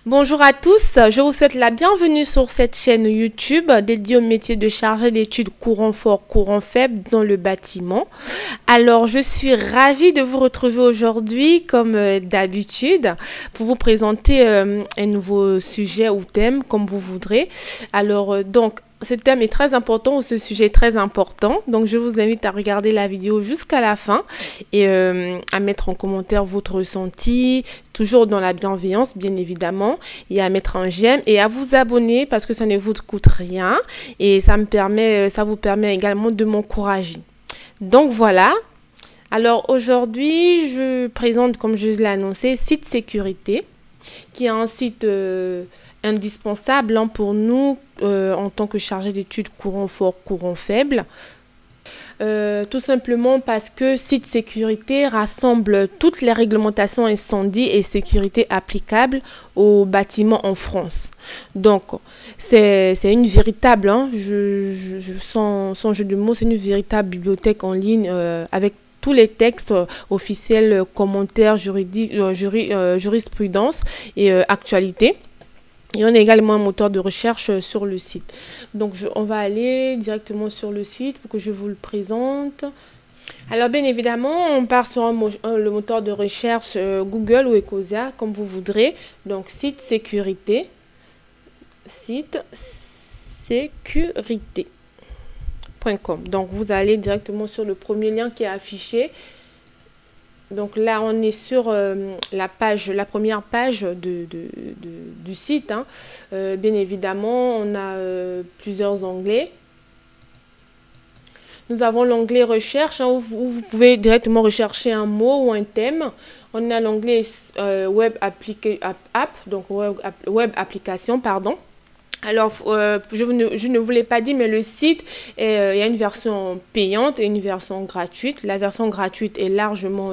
Bonjour à tous, je vous souhaite la bienvenue sur cette chaîne YouTube dédiée au métier de chargé d'études courant fort, courant faible dans le bâtiment. Alors, je suis ravie de vous retrouver aujourd'hui comme d'habitude pour vous présenter un nouveau sujet ou thème comme vous voudrez. Alors, ce thème est très important ou ce sujet est très important. Donc, je vous invite à regarder la vidéo jusqu'à la fin et à mettre en commentaire votre ressenti, toujours dans la bienveillance, bien évidemment, et à mettre un j'aime et à vous abonner parce que ça ne vous coûte rien et ça vous permet également de m'encourager. Donc, voilà. Alors, aujourd'hui, je présente, comme je l'ai annoncé, Site Sécurité, qui est un site indispensable pour nous en tant que chargé d'études courant fort, courant faible. Tout simplement parce que Site Sécurité rassemble toutes les réglementations incendie et sécurité applicables aux bâtiments en France. Donc, c'est une véritable, sans jeu de mots, c'est une véritable bibliothèque en ligne avec tous les textes officiels, commentaires, juridiques, jurisprudence et actualité. Et on a également un moteur de recherche sur le site. Donc, on va aller directement sur le site pour que je vous le présente. Alors, bien évidemment, on part sur le moteur de recherche Google ou Ecosia, comme vous voudrez. Donc, Site Sécurité. Site Sécurité.com. Donc, vous allez directement sur le premier lien qui est affiché. Donc là, on est sur la première page du site. Bien évidemment, on a plusieurs onglets. Nous avons l'onglet recherche où vous pouvez directement rechercher un mot ou un thème. On a l'onglet web application, pardon. Alors, je ne vous l'ai pas dit, mais le site, il y a une version payante et une version gratuite. La version gratuite est largement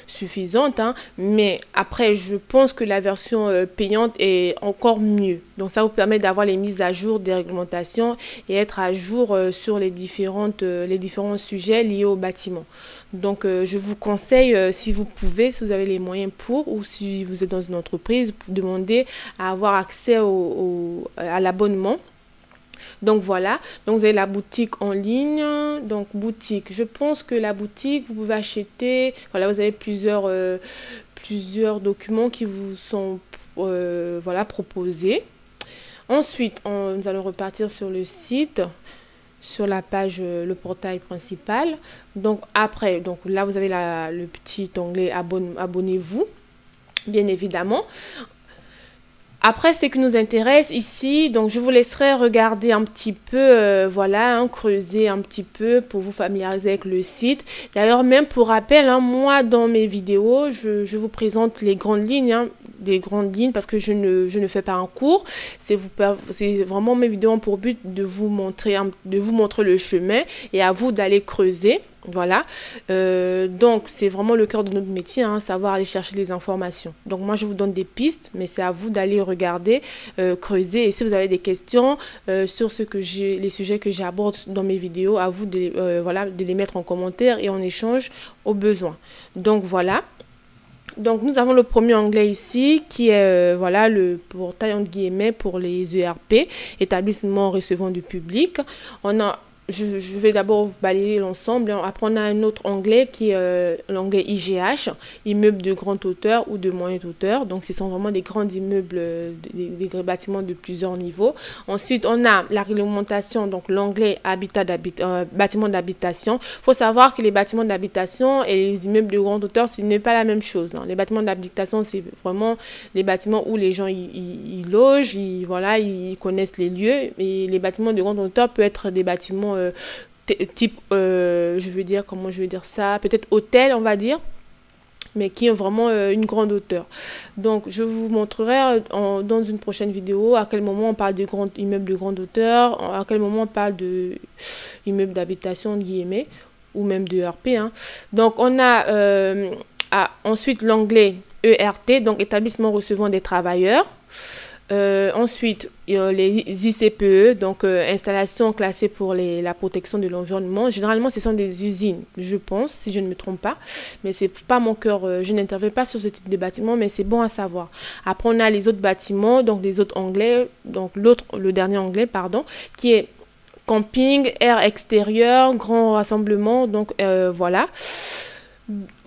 suffisante, mais après, je pense que la version payante est encore mieux. Donc, ça vous permet d'avoir les mises à jour des réglementations et être à jour sur les différents sujets liés au bâtiment. Donc, je vous conseille, si vous pouvez, si vous avez les moyens ou si vous êtes dans une entreprise, vous demandez à avoir accès à l'abonnement. Donc, voilà. Donc, vous avez la boutique en ligne. Donc, boutique. Je pense que la boutique, vous pouvez acheter. Voilà, vous avez plusieurs documents qui vous sont proposés. Ensuite, nous allons repartir sur le site, sur la page, le portail principal. Donc après, là vous avez le petit onglet abonnez-vous, bien évidemment. Après, ce qui nous intéresse ici, donc je vous laisserai regarder un petit peu, creuser un petit peu pour vous familiariser avec le site. D'ailleurs, même pour rappel, moi dans mes vidéos, je vous présente les grandes lignes, des grandes lignes parce que je ne fais pas un cours. C'est vraiment mes vidéos ont pour but de vous montrer le chemin et à vous d'aller creuser. Voilà, donc c'est vraiment le cœur de notre métier, savoir aller chercher les informations. Donc moi je vous donne des pistes, mais c'est à vous d'aller regarder, creuser. Et si vous avez des questions sur les sujets que j'aborde dans mes vidéos, à vous de les mettre en commentaire et en échange au besoin. Donc voilà. Donc, nous avons le premier onglet ici qui est le portail entre guillemets pour les ERP, établissements recevant du public. Je vais d'abord balayer l'ensemble. Après, on a un autre onglet qui est l'onglet IGH, immeubles de grande hauteur ou de moyenne hauteur. Donc, ce sont vraiment des grands immeubles, des bâtiments de plusieurs niveaux. Ensuite, on a la réglementation, donc l'onglet bâtiments d'habitation. Il faut savoir que les bâtiments d'habitation et les immeubles de grande hauteur, ce n'est pas la même chose. Les bâtiments d'habitation, c'est vraiment les bâtiments où les gens y logent, ils connaissent les lieux. Et les bâtiments de grande hauteur peuvent être des bâtiments type, peut-être hôtel, on va dire, mais qui ont vraiment une grande hauteur. Donc, je vous montrerai dans une prochaine vidéo à quel moment on parle de immeubles de grande hauteur, à quel moment on parle de immeubles d'habitation, entre guillemets, ou même de ERP. Donc, on a ensuite l'onglet ERT, donc établissement recevant des travailleurs. Ensuite, les ICPE, donc installations classées pour la protection de l'environnement. Généralement, ce sont des usines, je pense, si je ne me trompe pas. Mais c'est pas mon cœur, je n'interviens pas sur ce type de bâtiment, mais c'est bon à savoir. Après, on a les autres bâtiments, donc les autres anglais, donc le dernier anglais, pardon, qui est camping, air extérieur, grand rassemblement, donc voilà.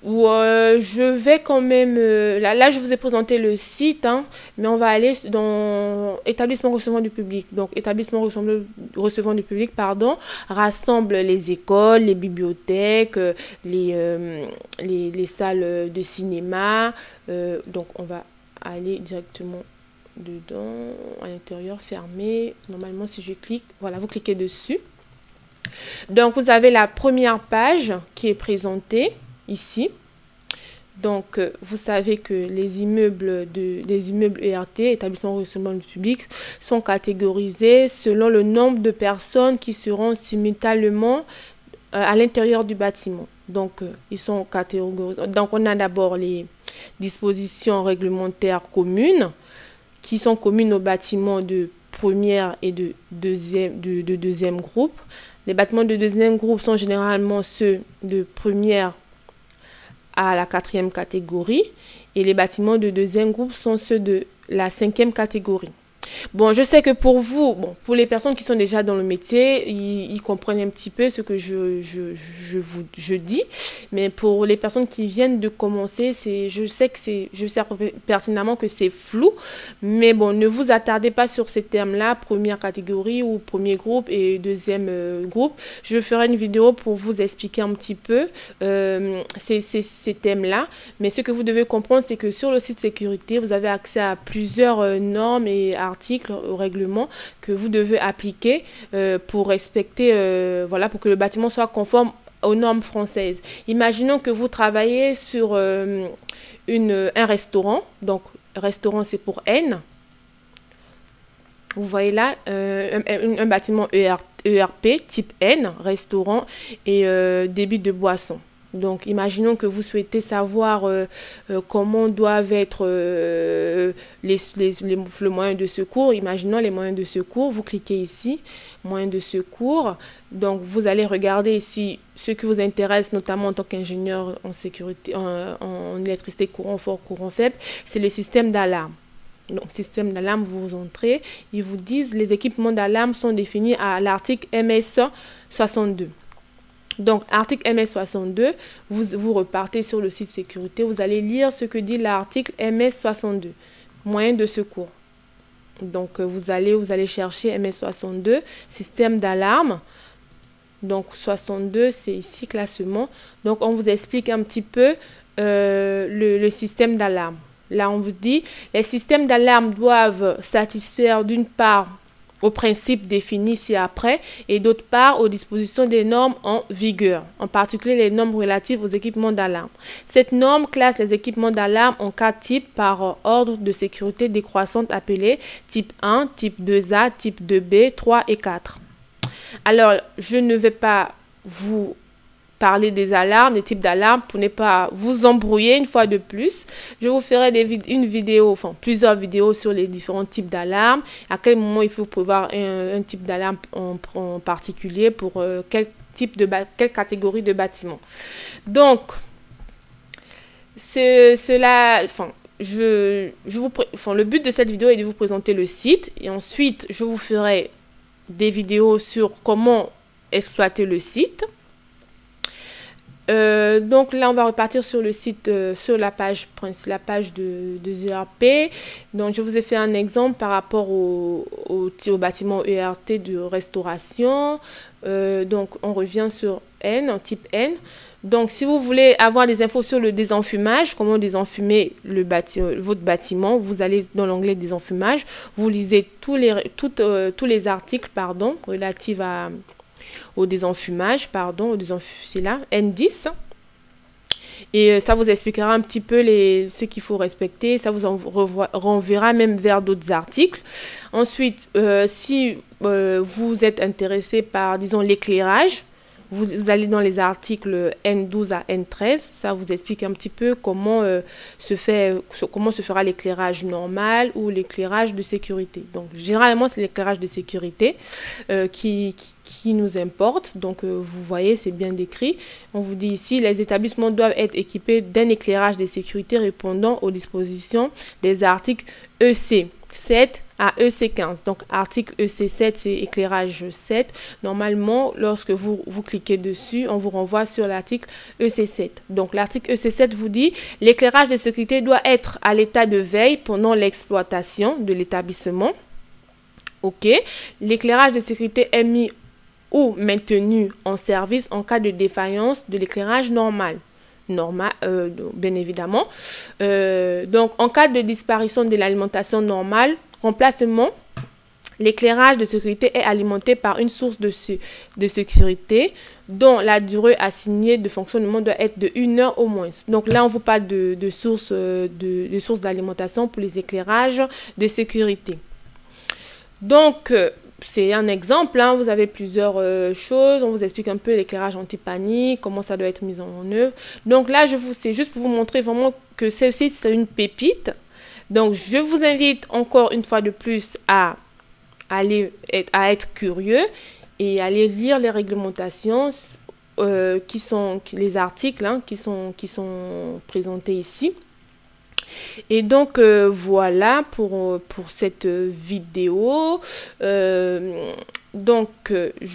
Je vais quand même là je vous ai présenté le site, hein, mais on va aller dans établissement recevant du public. Donc établissement recevant du public, pardon, rassemble les écoles, les bibliothèques, les salles de cinéma. Donc on va aller directement dedans, à l'intérieur, fermé. Normalement, si je clique, voilà, vous cliquez dessus. Donc vous avez la première page qui est présentée ici. Donc, vous savez que les immeubles ERT, établissements recevant du public, sont catégorisés selon le nombre de personnes qui seront simultanément à l'intérieur du bâtiment. Donc, ils sont catégorisés. Donc, on a d'abord les dispositions réglementaires communes qui sont communes aux bâtiments de première et de deuxième groupe. Les bâtiments de deuxième groupe sont généralement ceux de première à la 4e catégorie et les bâtiments de deuxième groupe sont ceux de la 5e catégorie. Bon, je sais que pour vous, bon, pour les personnes qui sont déjà dans le métier, ils comprennent un petit peu ce que je dis. Mais pour les personnes qui viennent de commencer, je sais pertinemment que c'est flou. Mais bon, ne vous attardez pas sur ces termes-là, première catégorie ou premier groupe et deuxième groupe. Je ferai une vidéo pour vous expliquer un petit peu ces thèmes-là. Mais ce que vous devez comprendre, c'est que sur le site sécurité, vous avez accès à plusieurs normes et articles au règlement que vous devez appliquer pour respecter, voilà, pour que le bâtiment soit conforme aux normes françaises. Imaginons que vous travaillez sur un restaurant, donc restaurant c'est pour N. Vous voyez là un bâtiment ERP type N, restaurant et débit de boisson. Donc, imaginons que vous souhaitez savoir comment doivent être les moyens de secours. Imaginons les moyens de secours. Vous cliquez ici, moyens de secours. Donc, vous allez regarder ici ce qui vous intéresse, notamment en tant qu'ingénieur en sécurité, en électricité courant fort, courant faible. C'est le système d'alarme. Donc, système d'alarme, vous entrez. Ils vous disent les équipements d'alarme sont définis à l'article MS 62. Donc, article MS62, vous repartez sur le site sécurité, vous allez lire ce que dit l'article MS62, moyen de secours. Donc, vous allez chercher MS62, système d'alarme. Donc, 62, c'est ici, classement. Donc, on vous explique un petit peu le système d'alarme. Là, on vous dit, les systèmes d'alarme doivent satisfaire d'une part aux principes définis ci-après et d'autre part aux dispositions des normes en vigueur, en particulier les normes relatives aux équipements d'alarme. Cette norme classe les équipements d'alarme en 4 types par ordre de sécurité décroissante appelés type 1, type 2A, type 2B, 3 et 4. Alors, je ne vais pas vous parler des alarmes, des types d'alarmes pour ne pas vous embrouiller une fois de plus. Je vous ferai une vidéo, enfin plusieurs vidéos sur les différents types d'alarmes, à quel moment il faut prévoir un type d'alarme en particulier pour quelle catégorie de bâtiment. Donc, le but de cette vidéo est de vous présenter le site et ensuite je vous ferai des vidéos sur comment exploiter le site. Donc là, on va repartir sur le site, sur la page de ERP. Donc, je vous ai fait un exemple par rapport au bâtiment ERT de restauration. Donc, on revient sur N, type N. Donc, si vous voulez avoir des infos sur le désenfumage, comment désenfumer votre bâtiment, vous allez dans l'onglet désenfumage. Vous lisez tous les articles relatifs au désenfumage, c'est là, N10. Et ça vous expliquera un petit peu ce qu'il faut respecter. Ça vous renverra même vers d'autres articles. Ensuite, si vous êtes intéressé par, disons, l'éclairage, vous allez dans les articles N12 à N13. Ça vous explique un petit peu comment se fera l'éclairage normal ou l'éclairage de sécurité. Donc, généralement, c'est l'éclairage de sécurité qui nous importe. Donc, vous voyez, c'est bien décrit. On vous dit ici, les établissements doivent être équipés d'un éclairage de sécurité répondant aux dispositions des articles EC 7 à EC 15. Donc, article EC 7, c'est éclairage 7. Normalement, lorsque vous cliquez dessus, on vous renvoie sur l'article EC 7. Donc, l'article EC 7 vous dit, l'éclairage de sécurité doit être à l'état de veille pendant l'exploitation de l'établissement. OK. L'éclairage de sécurité est mis ou maintenu en service en cas de défaillance de l'éclairage normal, bien évidemment. Donc, en cas de disparition de l'alimentation normale, remplacement, l'éclairage de sécurité est alimenté par une source de sécurité dont la durée assignée de fonctionnement doit être de 1 heure au moins. Donc là, on vous parle de sources d'alimentation pour les éclairages de sécurité. Donc, c'est un exemple, hein. Vous avez plusieurs choses. On vous explique un peu l'éclairage anti-panique, comment ça doit être mis en œuvre. Donc là, c'est juste pour vous montrer vraiment que ceci, c'est une pépite. Donc, je vous invite encore une fois de plus à être curieux et aller lire les réglementations les articles hein, qui sont présentés ici. Et donc, voilà pour cette vidéo. Donc, est-ce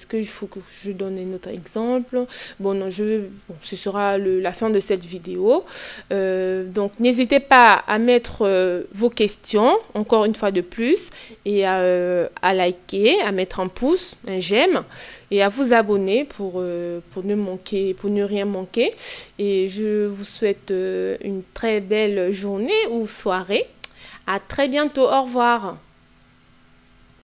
qu'il faut que je donne un autre exemple? Bon, non, ce sera la fin de cette vidéo. Donc, n'hésitez pas à mettre vos questions, encore une fois de plus, et à liker, à mettre un pouce, un j'aime, et à vous abonner pour ne rien manquer. Et je vous souhaite une très belle journée ou soirée. À très bientôt. Au revoir.